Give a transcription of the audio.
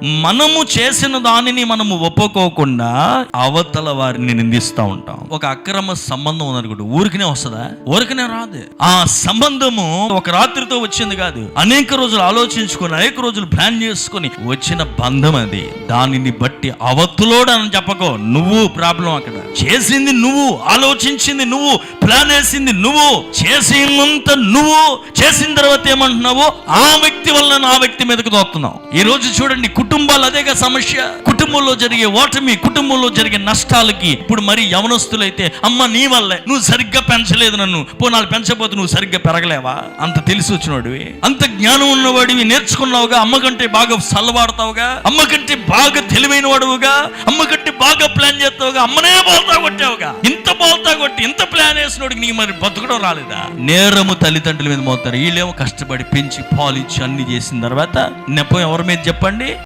మనము చేసిన దానిని మనము ఒప్పుకోకుండా అవతల వారిని నిందిస్తూ ఉంటాం. ఒక అక్రమ సంబంధం ఉందనుకోండి, ఊరికనే వస్తుందా? ఊరికనే రాదు. ఆ సంబంధము ఒక రాత్రితో వచ్చింది కాదు. అనేక రోజులు ఆలోచించుకొని, అనేక రోజులు ప్లాన్ చేసుకొని వచ్చిన బంధం అది. దానిని బట్టి అవతలోడు అని చెప్పకో, నువ్వు ప్రాబ్లం. అక్కడ చేసింది నువ్వు, ఆలోచించింది నువ్వు, ప్లాన్ వేసింది నువ్వు, చేసినంత నువ్వు. చేసిన తర్వాత ఏమంటున్నావు? ఆ వ్యక్తి వల్ల ఆ వ్యక్తి మీదకు దోస్తున్నావు. ఈ రోజు చూడండి, కుటుంబాలు అదేగా సమస్య. కుటుంబంలో జరిగే ఓటమి, కుటుంబంలో జరిగే నష్టాలకి ఇప్పుడు మరి యవనస్తులైతే, అమ్మ నీ వల్లే, నువ్వు సరిగ్గా పెంచలేదు నన్ను, పోనాలు పెంచకపోతే నువ్వు సరిగ్గా పెరగలేవా? అంత తెలిసి వచ్చినవాడివి, అంత జ్ఞానం ఉన్నవాడివి, నేర్చుకున్నావుగా, అమ్మ కంటే బాగా సల్లవాడతావుగా, అమ్మ కంటే బాగా తెలివైన వాడువుగా, అమ్మ కంటే బాగా ప్లాన్ చేస్తావుగా, అమ్మనే బోల్తా కొట్టావుగా. ఇంత బోల్తా కొట్టి ఇంత ప్లాన్ వేసినోడికి నీకు మరి బతుకడం రాలేదా? నేరము తల్లిదండ్రుల మీద మోతారు. వీళ్ళేమో కష్టపడి పెంచి పాలిచ్చి అన్ని చేసిన తర్వాత నెపం ఎవరి మీద చెప్పండి?